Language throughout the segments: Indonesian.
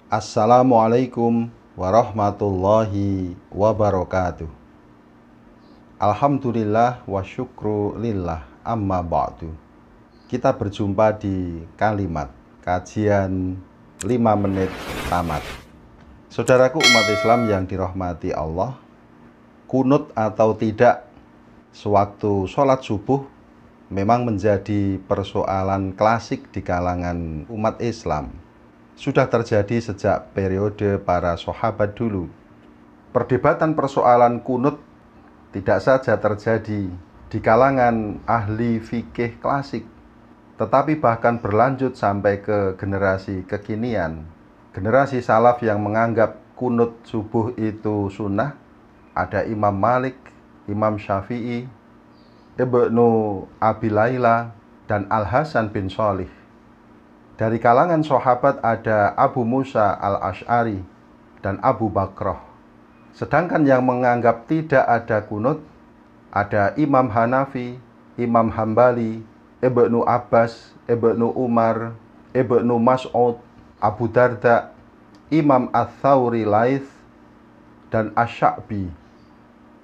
Assalamualaikum warahmatullahi wabarakatuh. Alhamdulillah wa syukru lillah amma ba'du. Kita berjumpa di kalimat kajian 5 menit tamat. Saudaraku umat Islam yang dirahmati Allah, kunut atau tidak sewaktu sholat subuh memang menjadi persoalan klasik di kalangan umat Islam. Sudah terjadi sejak periode para sahabat dulu. Perdebatan persoalan kunut tidak saja terjadi di kalangan ahli fikih klasik, tetapi bahkan berlanjut sampai ke generasi kekinian. Generasi salaf yang menganggap kunut subuh itu sunnah, ada Imam Malik, Imam Syafi'i, Ibnu Abi Layla, dan Al-Hasan bin Shalih. Dari kalangan sahabat ada Abu Musa al-Asy'ari dan Abu Bakrah. Sedangkan yang menganggap tidak ada kunut ada Imam Hanafi, Imam Hambali, Ibnu Abbas, Ibnu Umar, Ibnu Mas'ud, Abu Darda, Imam Ats-Tsauri Laits, dan Asy-Sya'bi.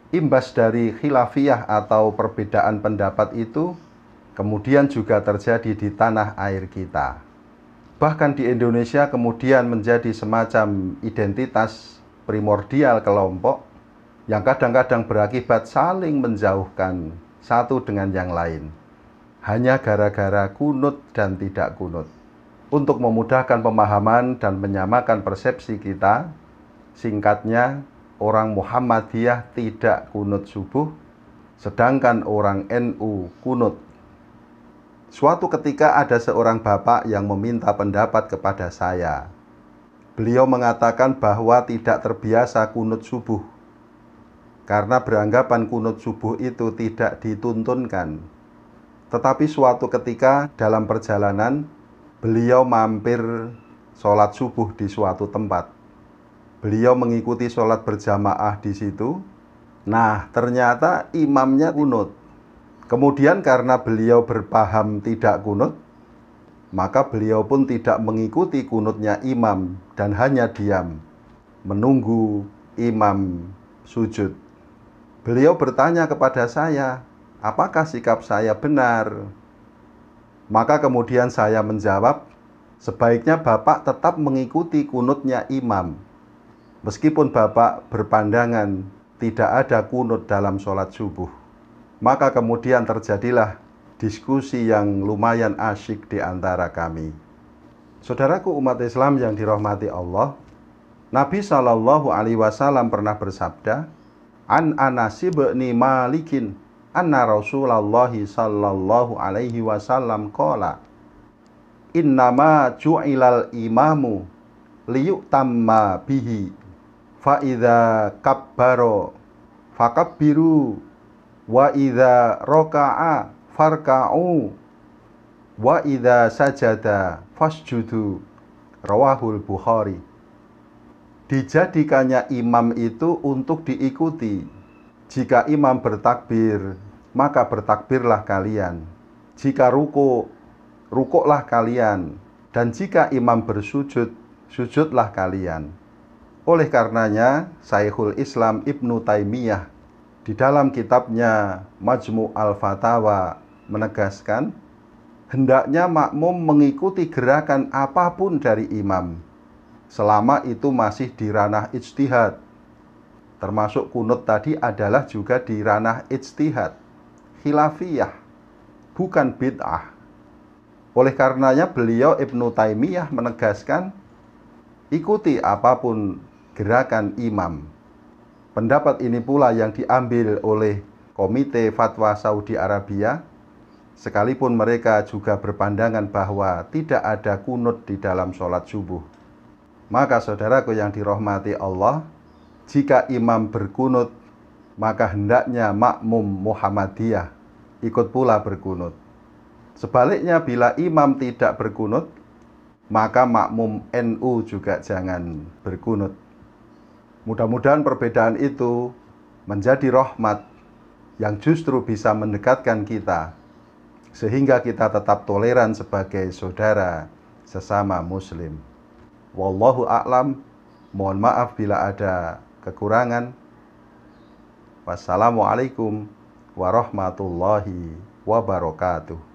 Imbas dari khilafiyah atau perbedaan pendapat itu kemudian juga terjadi di tanah air kita. Bahkan di Indonesia kemudian menjadi semacam identitas primordial kelompok yang kadang-kadang berakibat saling menjauhkan satu dengan yang lain. Hanya gara-gara kunut dan tidak kunut. Untuk memudahkan pemahaman dan menyamakan persepsi kita, singkatnya orang Muhammadiyah tidak kunut subuh, sedangkan orang NU kunut. Suatu ketika ada seorang bapak yang meminta pendapat kepada saya. Beliau mengatakan bahwa tidak terbiasa kunut subuh karena beranggapan kunut subuh itu tidak dituntunkan. Tetapi suatu ketika dalam perjalanan, beliau mampir sholat subuh di suatu tempat. Beliau mengikuti sholat berjamaah di situ. Nah, ternyata imamnya kunut. Kemudian karena beliau berpaham tidak kunut, maka beliau pun tidak mengikuti kunutnya imam dan hanya diam, menunggu imam sujud. Beliau bertanya kepada saya, apakah sikap saya benar? Maka kemudian saya menjawab, sebaiknya Bapak tetap mengikuti kunutnya imam. Meskipun Bapak berpandangan tidak ada kunut dalam sholat subuh. Maka kemudian terjadilah diskusi yang lumayan asyik di antara kami. Saudaraku umat Islam yang dirahmati Allah, Nabi SAW pernah bersabda, An Anas bin Malikin, anna Rasulullah sallallahu alaihi wasallam qala, innama ju'ilal imamu liyutamma bihi, fa idza kabbaro fakabbiru, wa idza raka'a farka'u, wa idza sajada fasjudu. Rawahul Bukhari. Dijadikannya imam itu untuk diikuti. Jika imam bertakbir, maka bertakbirlah kalian. Jika ruku, rukuklah kalian. Dan jika imam bersujud, sujudlah kalian. Oleh karenanya, Syekhul Islam Ibnu Taimiyah di dalam kitabnya Majmu' al-Fatawa menegaskan, hendaknya makmum mengikuti gerakan apapun dari imam, selama itu masih di ranah ijtihad. Termasuk kunut tadi adalah juga di ranah ijtihad, khilafiyah, bukan bid'ah. Oleh karenanya beliau Ibnu Taimiyah menegaskan, ikuti apapun gerakan imam. Pendapat ini pula yang diambil oleh Komite Fatwa Saudi Arabia, sekalipun mereka juga berpandangan bahwa tidak ada kunut di dalam sholat subuh. Maka saudaraku yang dirahmati Allah, jika imam berkunut, maka hendaknya makmum Muhammadiyah ikut pula berkunut. Sebaliknya bila imam tidak berkunut, maka makmum NU juga jangan berkunut. Mudah-mudahan perbedaan itu menjadi rahmat yang justru bisa mendekatkan kita, sehingga kita tetap toleran sebagai saudara sesama muslim. Wallahu a'lam. Mohon maaf bila ada kekurangan. Wassalamualaikum warahmatullahi wabarakatuh.